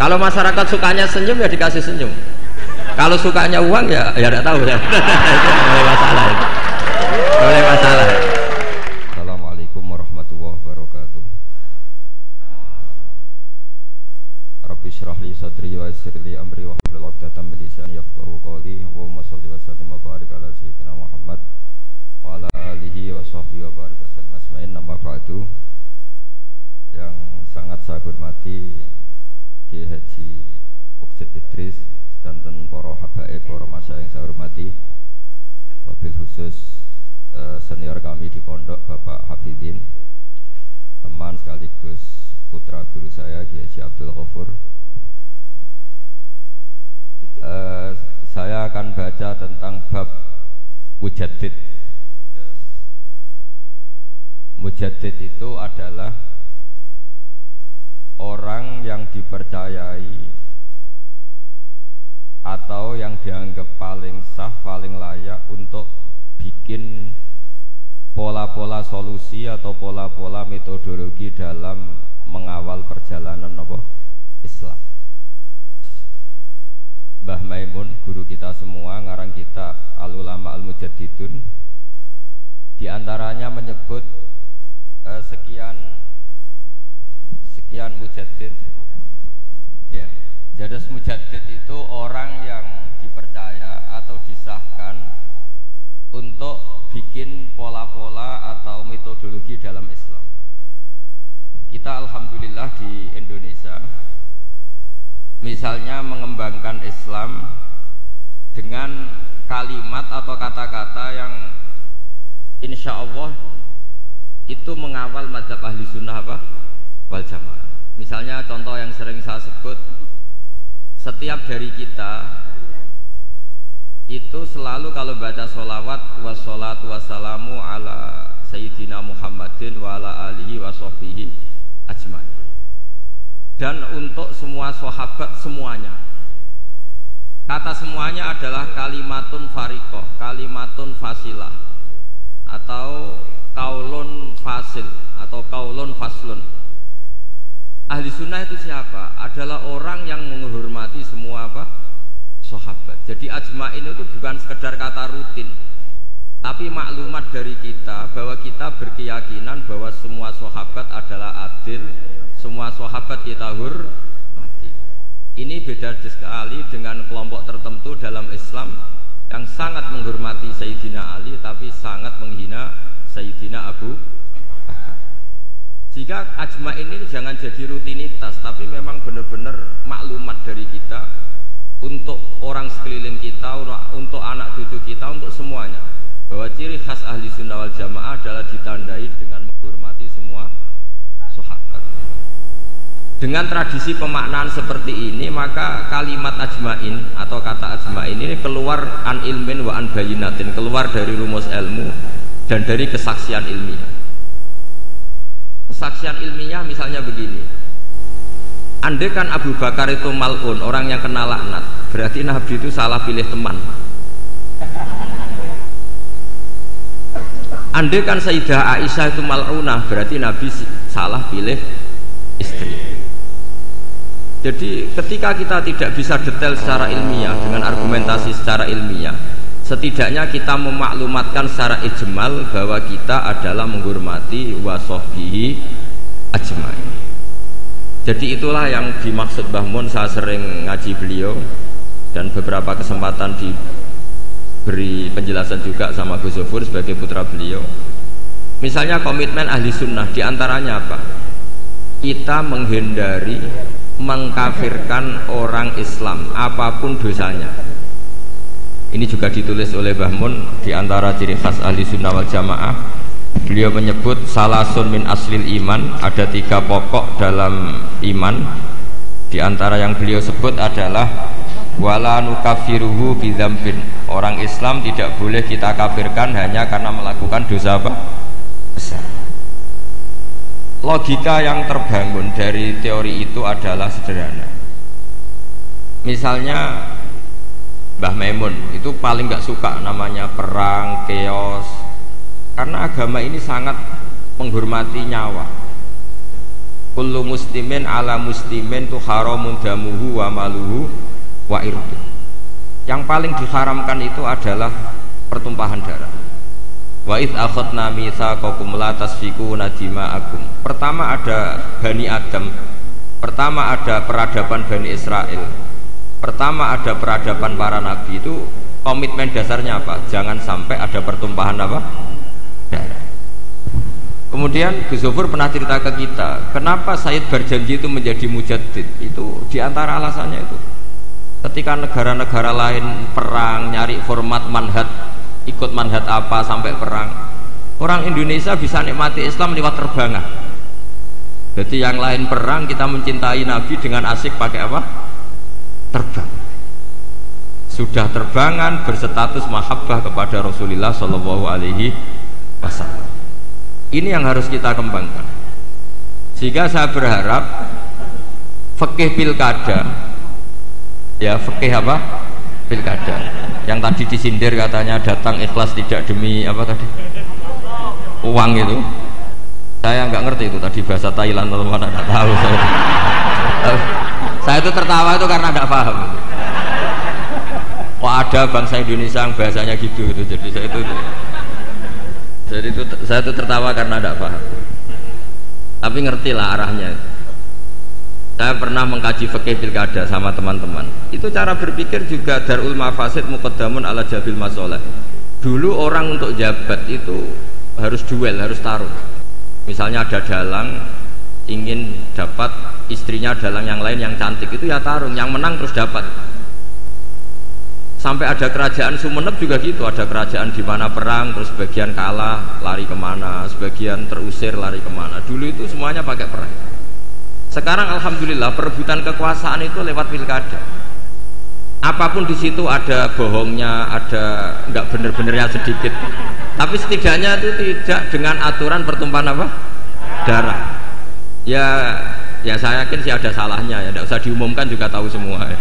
Kalau masyarakat sukanya senyum ya dikasih senyum. Kalau sukanya uang ya tidak tahu ya. Itu boleh masalah. Boleh masalah. Assalamualaikum warahmatullahi wabarakatuh. Rabbi shrah li sadri wa yassir li amri wa hlul 'uqdatam min lisani yafqahu qawli. Allahumma shalli wa sallim wa barik ala sayyidina Muhammad wa ala alihi wa sahbihi wa barik wasallam asma'in. Nama ba'du. Yang sangat saya hormati Kiai Haji Muksid Idris dan para habaib, para masyayikh yang saya hormati, wabil khusus senior kami di pondok Bapak Hafidin, teman sekaligus putra guru saya Kiai Haji Abdul Ghafur. Saya akan baca tentang bab mujaddid. Mujaddid itu adalah orang yang dipercayai atau yang dianggap paling sah, paling layak untuk bikin pola-pola solusi atau pola-pola metodologi dalam mengawal perjalanan Islam. Mbah Maimun, guru kita semua, ngarang kitab Al-Ulama Al-Mujaddidun, di antaranya menyebut sekian mujaddid. Ya, jadi mujaddid itu orang yang dipercaya atau disahkan untuk bikin pola-pola atau metodologi dalam Islam. Kita alhamdulillah di Indonesia misalnya mengembangkan Islam dengan kalimat atau kata-kata yang insya Allah itu mengawal mazhab ahli sunnah wal jamaah. Misalnya contoh yang sering saya sebut, setiap dari kita itu selalu kalau baca sholawat wassalatu wassalamu ala sayyidina Muhammadin wa ala alihi wa sahbihi ajmain, dan untuk semua sahabat semuanya. Kata semuanya adalah kalimatun fariqoh, kalimatun fasilah, atau kaulun fasil, atau kaulun faslun. Ahli sunnah itu siapa? Adalah orang yang menghormati semua sahabat. Jadi ajma'in itu bukan sekedar kata rutin, tapi maklumat dari kita bahwa kita berkeyakinan bahwa semua sahabat adalah adil, semua sahabat kita hormati. Ini beda sekali dengan kelompok tertentu dalam Islam yang sangat menghormati Sayyidina Ali tapi sangat menghina Sayyidina Abu Bakar. Jika ajma'in ini jangan jadi rutinitas, tapi memang benar-benar maklumat dari kita untuk orang sekeliling kita, untuk anak cucu kita, untuk semuanya, bahwa ciri khas ahli sunnah wal jamaah adalah ditandai dengan menghormati semua sahabat. Dengan tradisi pemaknaan seperti ini, maka kalimat ajma'in atau kata ajma'in ini keluar an ilmin wa an bayinatin, keluar dari rumus ilmu dan dari kesaksian ilmiah. Kesaksian ilmiah misalnya begini, andai kan Abu Bakar itu mal'un, orang yang kena laknat, berarti Nabi itu salah pilih teman. Andai kan Sayyidah Aisyah itu mal'unah, berarti Nabi salah pilih istri. Jadi ketika kita tidak bisa detail secara ilmiah dengan argumentasi secara ilmiah, setidaknya kita memaklumatkan secara ijmal bahwa kita adalah menghormati wasahbihi ajmain. Jadi itulah yang dimaksud Mbah Mun. Saya sering ngaji beliau dan beberapa kesempatan diberi penjelasan juga sama Gus Zofur sebagai putra beliau. Misalnya komitmen ahli sunnah diantaranya apa? Kita menghindari mengkafirkan orang Islam apapun dosanya. Ini juga ditulis oleh Mbah Mun di antara ciri khas ahli sunnah wal jamaah. Beliau menyebut salasun min aslil iman, ada 3 pokok dalam iman. Di antara yang beliau sebut adalah wala nukafiruhu bidzambin. Orang Islam tidak boleh kita kafirkan hanya karena melakukan dosa besar. Logika yang terbangun dari teori itu adalah sederhana. Misalnya Mbah Maimun itu paling gak suka namanya perang, chaos, karena agama ini sangat menghormati nyawa. kullu muslimin ala muslimin tu haramun damuhu wa maluhu wa irdu. Yang paling diharamkan itu adalah pertumpahan darah. Wa id akhadna mitsaqakum la tasfikuna dima'akum. Pertama ada Bani Adam, pertama ada peradaban Bani Israel, pertama ada peradaban para nabi. Itu komitmen dasarnya apa? Jangan sampai ada pertumpahan apa? Darah. Kemudian Gus Zofur pernah cerita ke kita, kenapa Said berjanji itu menjadi mujaddid. Itu diantara alasannya itu, ketika negara-negara lain perang nyari format manhaj, ikut manhaj apa sampai perang, orang Indonesia bisa nikmati Islam lewat terbangan. Jadi yang lain perang, kita mencintai Nabi dengan asik pakai apa? Terbang. Sudah terbangan berstatus mahabbah kepada Rasulullah Shallallahu Alaihi Wasallam. Ini yang harus kita kembangkan. Sehingga saya berharap fikih pilkada, ya fikih apa? Pilkada. Yang tadi disindir katanya datang ikhlas tidak demi apa tadi? Uang itu. Saya nggak ngerti itu tadi bahasa Thailand atau mana, nggak tahu saya. Saya itu tertawa itu karena nggak paham. Kok ada bangsa Indonesia yang bahasanya gitu, jadi saya itu tertawa karena nggak paham. Tapi ngerti lah arahnya. Saya pernah mengkaji fikih pilkada sama teman-teman. Itu cara berpikir juga darul mafasid muqaddamun ala jabil masoleh. Dulu orang untuk jabat itu harus duel, harus taruh. Misalnya ada dalang ingin dapat istrinya dalang yang lain yang cantik, itu ya tarung, yang menang terus dapat. Sampai ada kerajaan Sumeneb juga gitu, ada kerajaan di mana perang terus sebagian kalah lari kemana, sebagian terusir lari kemana. Dulu itu semuanya pakai perang. Sekarang alhamdulillah perebutan kekuasaan itu lewat pilkada. Apapun di situ ada bohongnya, ada nggak bener-benernya sedikit. Tapi setidaknya itu tidak dengan aturan pertumpahan apa? Darah. Ya saya yakin sih ada salahnya ya, tidak usah diumumkan juga tahu semua. Ya.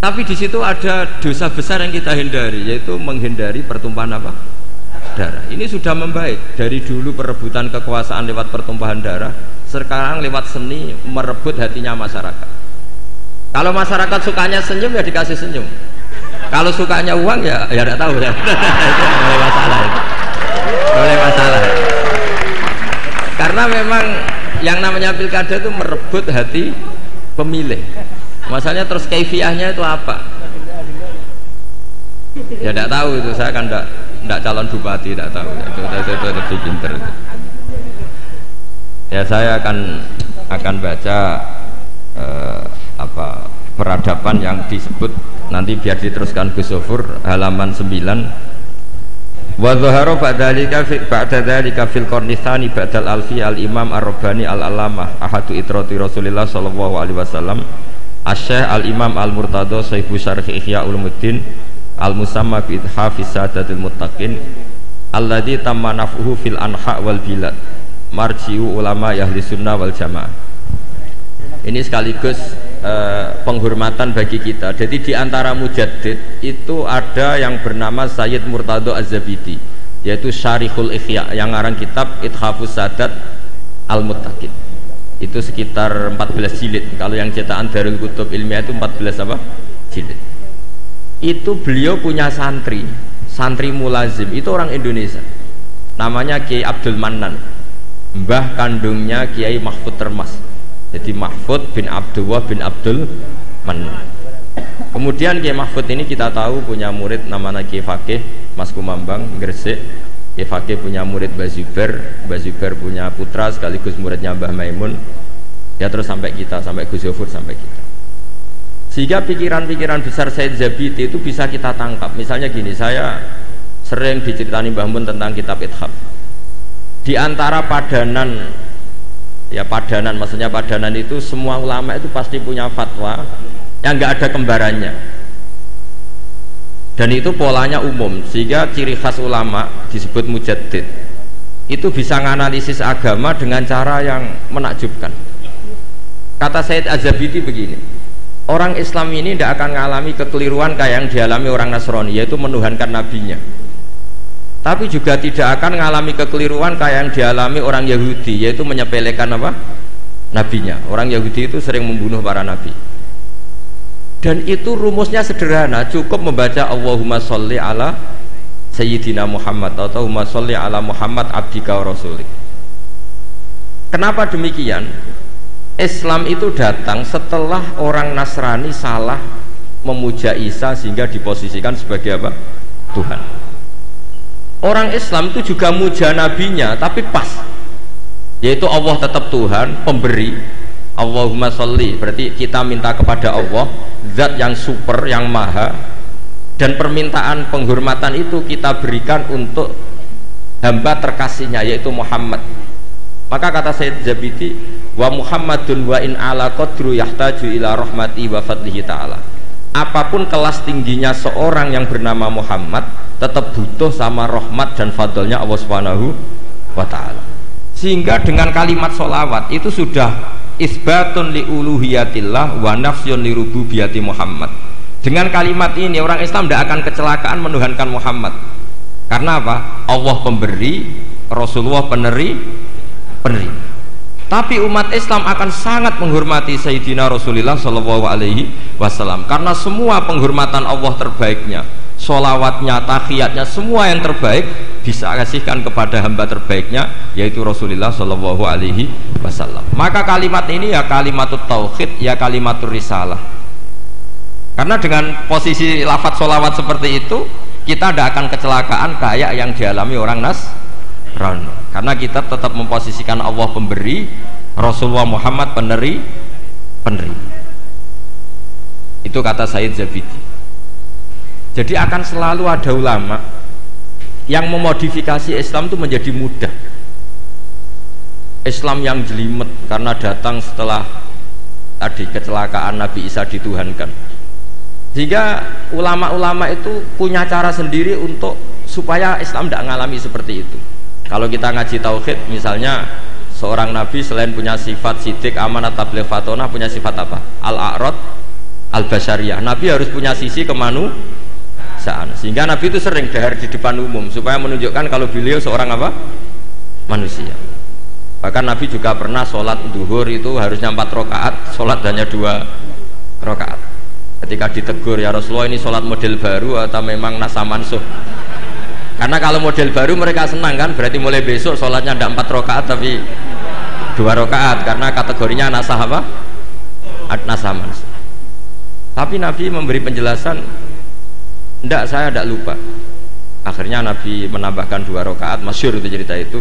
Tapi di situ ada dosa besar yang kita hindari, yaitu menghindari pertumpahan apa? Darah. Ini sudah membaik. Dari dulu perebutan kekuasaan lewat pertumpahan darah, sekarang lewat seni merebut hatinya masyarakat. Kalau masyarakat sukanya senyum ya dikasih senyum. Kalau sukanya uang ya tidak tahu ya. Itu boleh masalah. Boleh masalah. Karena memang yang namanya pilkada itu merebut hati pemilih. Masalahnya terus kaifiahnya itu apa? Ya tidak tahu itu, saya kan tidak calon bupati, tidak tahu. Itu lebih pinter. Ya saya akan baca peradaban yang disebut nanti biar diteruskan Gus Zofur halaman 9. Wa dhahara ba'da dzalika fil qarni tsani ba'dal alfi al imam ar-rabbani al-allamah ahadu itrati Rasulillah sallallahu alaihi wasallam Asy-Syaikh al-Imam al-Murtadha Sahibu Syarh Ihya Ulumuddin al-musamma bi Hafiz Sadatul Muttaqin alladzi tamma naf'uhu fil anha wal bilad marji'u ulama ahli sunnah wal jamaah. Ini sekaligus penghormatan bagi kita. Jadi di antara mujaddid itu ada yang bernama Sayyid Murtadha Az-Zabidi, yaitu Syarihul Ihya, yang ngarang kitab Ithafus Sadat Al-Muttaqin. Itu sekitar 14 jilid. Kalau yang cetakan Darul Kutub Ilmiah itu 14 apa? Jilid. Itu beliau punya santri mulazim, itu orang Indonesia. Namanya Kiai Abdul Mannan. Mbah kandungnya Kiai Mahfud Termas. Jadi Mahfud bin Abdullah bin Abdul Mannan. Kemudian Kiai Mahfud ini kita tahu punya murid namanya Kiai Fakih Mas Kumambang Gresik. Kiai Fakih punya murid Mbah Zubair punya putra sekaligus muridnya Mbah Maimun. Ya terus sampai kita, sampai Gus Zofur, sampai kita. Sehingga pikiran-pikiran besar Said Zabidi itu bisa kita tangkap. Misalnya gini, saya sering diceritani Mbah Mun tentang kitab Ithaf. Di antara padanan, ya padanan, maksudnya padanan itu semua ulama itu pasti punya fatwa yang nggak ada kembarannya. Dan itu polanya umum, sehingga ciri khas ulama disebut mujaddid. Itu bisa menganalisis agama dengan cara yang menakjubkan. Kata Said Az-Zabidi begini, orang Islam ini tidak akan mengalami kekeliruan kayak yang dialami orang Nasrani, yaitu menuhankan nabinya. tapi juga tidak akan mengalami kekeliruan kayak yang dialami orang Yahudi, yaitu menyepelekan apa? Nabinya. Orang Yahudi itu sering membunuh para nabi. Dan itu rumusnya sederhana, cukup membaca Allahumma sholli ala Sayyidina Muhammad atau Allahumma sholli ala Muhammad abdika wa rasulik. Kenapa demikian? Islam itu datang setelah orang Nasrani salah memuja Isa sehingga diposisikan sebagai apa? Tuhan. Orang Islam itu juga muja nabinya tapi pas, yaitu Allah tetap Tuhan pemberi. Allahumma sholli berarti kita minta kepada Allah zat yang super, yang maha, dan permintaan penghormatan itu kita berikan untuk hamba terkasihnya yaitu Muhammad. Maka kata Sayyid Zabidi, wa Muhammadun wa in ala qadru yahtaju ila rahmati wa fadlihi ta'ala. Apapun kelas tingginya seorang yang bernama Muhammad tetap butuh sama rahmat dan fadlnya Allah Subhanahu wa ta'ala. Sehingga dengan kalimat sholawat itu sudah isbatun li uluhiyatillah wa nafsyun li rububiyati Muhammad. Dengan kalimat ini orang Islam tidak akan kecelakaan menuhankan Muhammad. Karena apa? Allah pemberi, Rasulullah peneri. Tapi umat Islam akan sangat menghormati Sayyidina Rasulullah Shallallahu Alaihi Wasallam karena semua penghormatan Allah terbaiknya, sholawatnya, tahiyatnya, semua yang terbaik bisa kasihkan kepada hamba terbaiknya yaitu Rasulullah Shallallahu Alaihi Wasallam. Maka kalimat ini ya kalimatut tauhid, ya kalimatur risalah. Karena dengan posisi lafadz sholawat seperti itu kita tidak akan kecelakaan kayak yang dialami orang Nasrani. Karena kita tetap memposisikan Allah pemberi, Rasulullah Muhammad peneri. Itu kata Sayyid Zabidi. Jadi akan selalu ada ulama yang memodifikasi Islam itu menjadi mudah. Islam yang jelimet karena datang setelah tadi kecelakaan Nabi Isa dituhankan. Sehingga ulama-ulama itu punya cara sendiri untuk supaya Islam tidak mengalami seperti itu. Kalau kita ngaji tauhid, misalnya seorang nabi selain punya sifat sidik, amanat, tabligh, fatonah, punya sifat apa? Al-a'rad, al-basyariyah. Nabi harus punya sisi kemanusiaan. Sehingga nabi itu sering dahar di depan umum supaya menunjukkan kalau beliau seorang apa? Manusia. Bahkan nabi juga pernah sholat duhur itu harusnya 4 rakaat, sholat hanya 2 rakaat. Ketika ditegur, ya Rasulullah ini sholat model baru atau memang nasa mansuh? Karena kalau model baru mereka senang kan, berarti mulai besok sholatnya tidak 4 rakaat tapi 2 rakaat karena kategorinya nasah apa? Nasah mansuh. Tapi Nabi memberi penjelasan, tidak, saya tidak lupa. Akhirnya Nabi menambahkan 2 rakaat, masyhur itu cerita itu.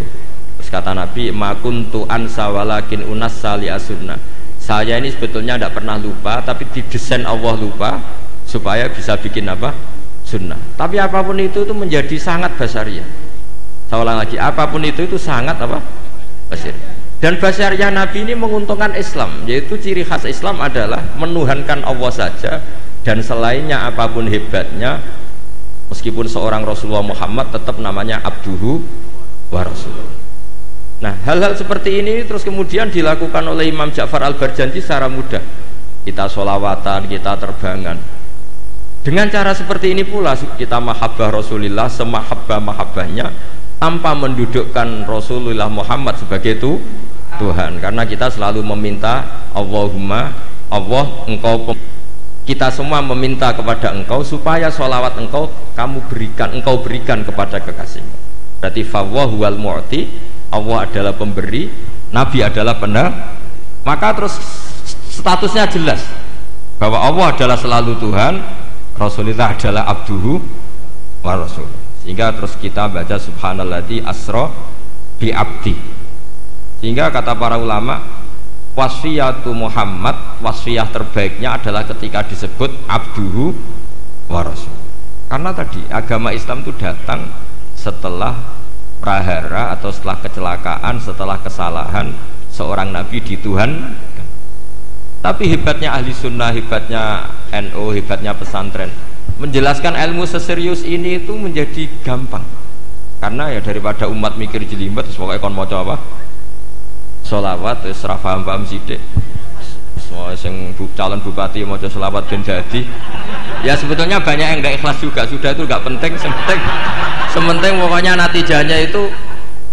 Terus kata Nabi, ma kuntu ansa walakin unassa li asunna. Saya ini sebetulnya tidak pernah lupa, tapi didesain Allah lupa supaya bisa bikin apa? Sunnah. Tapi apapun itu menjadi sangat basyariah. Saya ulang lagi, apapun itu sangat apa? Basyariah. Dan basyariah Nabi ini menguntungkan Islam, yaitu ciri khas Islam adalah menuhankan Allah saja dan selainnya apapun hebatnya, meskipun seorang Rasulullah Muhammad tetap namanya abduhu wa rasuluh. Nah, hal-hal seperti ini terus kemudian dilakukan oleh Imam Ja'far Al-Barjanji secara mudah. Kita sholawatan, kita terbangan. Dengan cara seperti ini pula kita mahabbah Rasulullah semahabbah-mahabbahnya tanpa mendudukkan Rasulullah Muhammad sebagai Tuhan. Karena kita selalu meminta Allahumma, Allah engkau, kita semua meminta kepada engkau supaya sholawat engkau engkau berikan kepada kekasihmu. Berarti fawwahu wal mu'ti, Allah adalah pemberi, Nabi adalah benar. Maka terus statusnya jelas bahwa Allah adalah selalu Tuhan, Rasulullah adalah abduhu wa rasul. Sehingga terus kita baca subhanalladzi asra bi abdi. Sehingga kata para ulama, wasfiyatu Muhammad, wasfiyah terbaiknya adalah ketika disebut abduhu wa rasul. Karena tadi agama Islam itu datang setelah prahara atau setelah kecelakaan, setelah kesalahan seorang nabi dituhankan. Tapi hebatnya ahli sunnah, hebatnya NU, hebatnya pesantren, menjelaskan ilmu seserius ini itu menjadi gampang. Karena ya daripada umat mikir jelimet, pokoknya kon maca apa? Sholawat, terus ra paham-paham sithik. Semua sing calon bupati maca sholawat ben dadi. Ya sebetulnya banyak yang nggak ikhlas juga, sudah itu nggak penting, sementing pokoknya natijahnya itu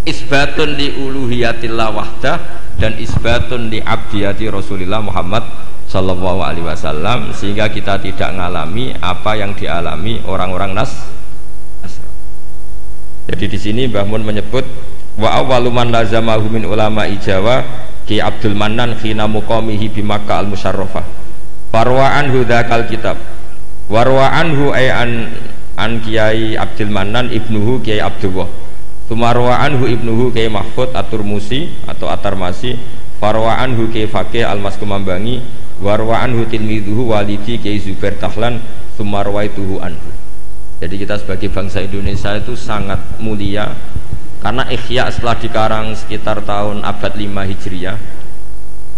isbatun li uluhiyatillah wahdah dan isbatun li abdiyati Rasulillah Muhammad sallallahu alaihi wasallam, sehingga kita tidak mengalami apa yang dialami orang-orang Nasrani. Jadi di sini Mbah Mun menyebut wa awwalu man lazamahu min ulama Jawa Ki Abdul Mannan khina muqamihi bi Makkah al-Musyarrafah. Farwa'an hudzakal kitab. Warwa anhu ay an Kiai Abdul Mannan ibnuhu Kiai Abdullah. Tumarwa anhu ibnuhu Kiai Mahfud At-Turmusi atau At-Tarmasi. Farwa anhu Kiai Faqih Al-Mas Kumambangi. Warwa anhu tilmidhuhu walidi Kiai Zubair Tahlan. Tumarwaituhu anhu. Jadi kita sebagai bangsa Indonesia itu sangat mulia karena Ihya setelah dikarang sekitar tahun abad 5 Hijriah.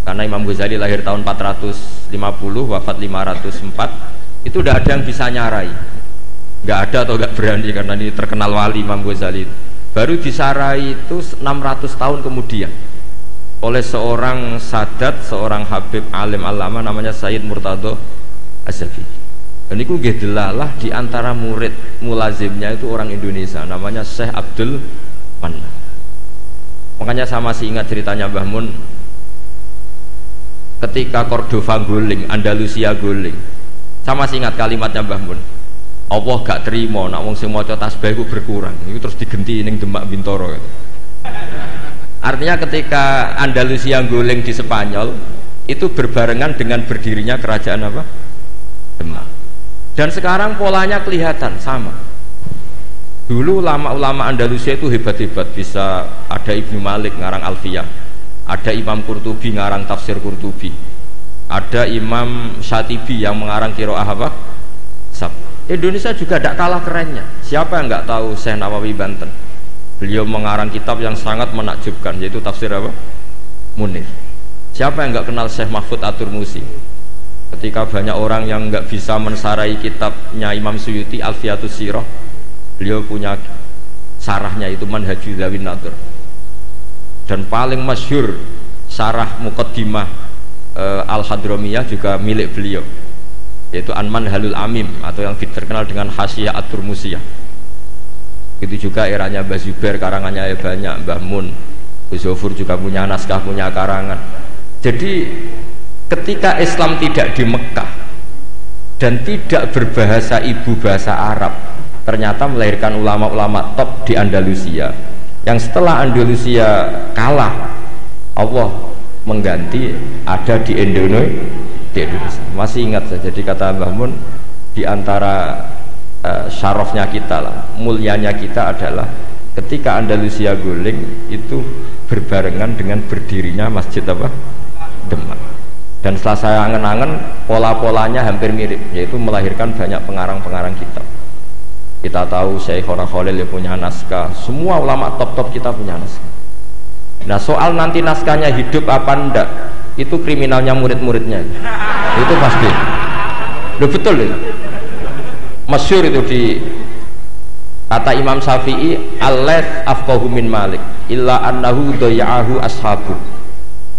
Karena Imam Ghazali lahir tahun 450, wafat 504. Itu tidak ada yang bisa nyarai, nggak ada atau nggak berani, karena ini terkenal wali Imam Ghazali. Baru disarai itu 600 tahun kemudian oleh seorang sadat, seorang habib alim alama namanya Sayyid Murtado Az-Zafi. Dan itu gedelalah di antara murid mulazimnya itu orang Indonesia namanya Syekh Abdul Mannan. Makanya saya masih ingat ceritanya Mbah Mun ketika Cordova guling, Andalusia guling. Saya masih ingat kalimatnya Mbah Mun. Allah gak terima nak wong sing maca tasbih iku berkurang. Itu terus digenti ning Demak Bintoro. Artinya ketika Andalusia guling di Spanyol itu berbarengan dengan berdirinya kerajaan apa? Demak. Dan sekarang polanya kelihatan sama. Dulu ulama-ulama Andalusia itu hebat-hebat, bisa ada Ibnu Malik ngarang Alfiyah, ada Imam Qurtubi ngarang tafsir Qurtubi, ada Imam Syatibi yang mengarang Qiraah apa? Sab. Indonesia juga tidak kalah kerennya. Siapa yang nggak tahu Syekh Nawawi Banten? Beliau mengarang kitab yang sangat menakjubkan, yaitu tafsir apa? Munir. Siapa yang nggak kenal Syekh Mahfud At-Turmusi? Ketika banyak orang yang nggak bisa mensarai kitabnya Imam Suyuti Alfiyatus Sirah, beliau punya sarahnya itu Manhajul Dzawin Nadhr. Dan paling masyhur sarah Muqaddimah Al-Hadramiyah juga milik beliau, yaitu An-Manhalul Amim atau yang terkenal dengan Hasyiah At-Turmusiyah. Itu juga eranya Mbah Zubair, karangannya ya banyak. Mbah Mun, Gus Zofur juga punya naskah, punya karangan. Jadi ketika Islam tidak di Mekah dan tidak berbahasa ibu bahasa Arab, ternyata melahirkan ulama-ulama top di Andalusia, yang setelah Andalusia kalah Allah mengganti ada di Indonesia. Masih ingat saya, jadi kata Mbah Mun, di antara syarafnya kita lah, mulianya kita adalah ketika Andalusia guling itu berbarengan dengan berdirinya masjid apa? Demak. Dan setelah saya angen-angen, pola-polanya hampir mirip, yaitu melahirkan banyak pengarang-pengarang kitab. Kita tahu Syekhona Khalil yang punya naskah, semua ulama top-top kita punya naskah. Nah soal nanti naskahnya hidup apa enggak, itu kriminalnya murid-muridnya, itu pasti. Loh betul itu, masyhur itu di kata Imam Syafi'i, al-Laits afqahu min Malik illa annahu daya'ahu ashabu.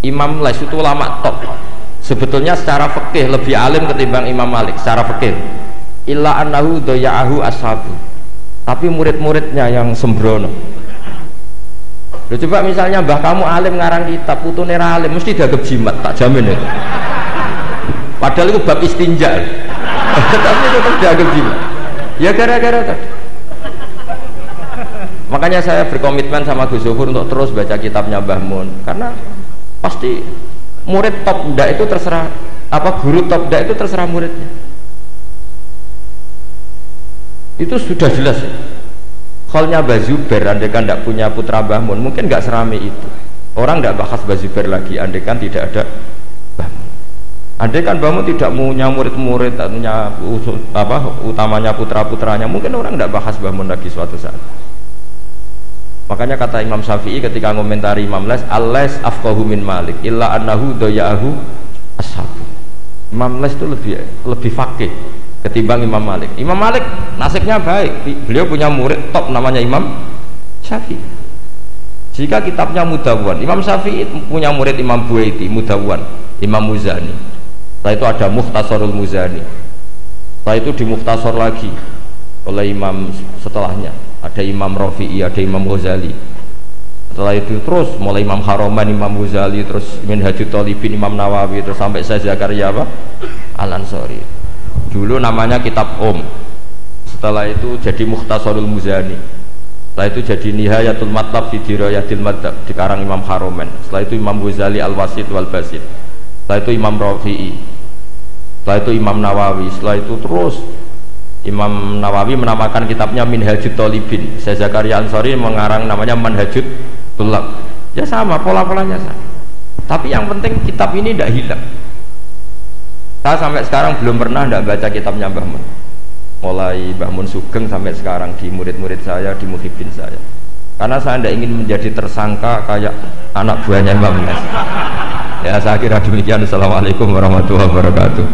Imam Laits itu ulama top, sebetulnya secara fikih lebih alim ketimbang Imam Malik secara fikih, illa annahu daya'ahu ashabu, tapi murid-muridnya yang sembrono. Loh, coba misalnya mbah kamu alim ngarang kitab, putune ra alim mesti dianggap jimat, tak jamin itu. Padahal itu bab istinja. Tapi tetap dianggap jimat. Ya gara-gara tadi. Makanya saya berkomitmen sama Gus Zofur untuk terus baca kitabnya Mbah Mun, karena pasti murid top ndak itu terserah, apa guru top ndak itu terserah muridnya. Itu sudah jelas ya. Khalnya Mbah Zubair, andaikan tidak punya putra Mbah Mun, mungkin nggak serame itu. Orang tidak bahas Mbah Zubair lagi, andaikan tidak ada Mbah Mun. Andaikan Mbah Mun tidak punya murid-murid, punya utamanya putra-putranya, mungkin orang tidak bahas Mbah Mun lagi suatu saat. Makanya kata Imam Syafi'i ketika ngomentari Imam Laits, al-Laits afqahu min Malik illa annahu daya'ahu ashabu. Imam Laits itu lebih faqih ketimbang Imam Malik. Imam Malik nasibnya baik, beliau punya murid top namanya Imam Syafi'i. Jika kitabnya Mudawwan, Imam Syafi'i punya murid Imam Buaiti, Mudawwan, Imam Muzani. Setelah itu ada Mukhtasarul Muzani. Setelah itu dimukhtasar lagi oleh imam setelahnya, ada Imam Rafi'i, ada Imam Ghazali. Setelah itu terus mulai Imam Haroman, Imam Ghazali, terus Minhajut Thalibin, Imam Nawawi, terus sampai saya Zakaria apa? Al-Ansari. Dulu namanya kitab setelah itu jadi Mukhtasarul Muzani, setelah itu jadi Nihayatul Matlab fi Dirayatil Madhab dikarang Imam Haroman. Setelah itu Imam Ghazali Al-Wasit wal Basit, setelah itu Imam Rafi'i, setelah itu Imam Nawawi, setelah itu terus Imam Nawawi menamakan kitabnya Minhajut Thalibin, saya Zakaria Ansari mengarang namanya Manhajut Tulab. Ya sama, pola-polanya sama, tapi yang penting kitab ini tidak hilang. Saya sampai sekarang belum pernah tidak baca kitabnya Mbah Mun, mulai Mbah Mun Sugeng sampai sekarang di murid-murid saya, di muhibin saya, karena saya tidak ingin menjadi tersangka kayak anak buahnya Mbah Mun. Ya saya kira demikian. Assalamualaikum warahmatullahi wabarakatuh.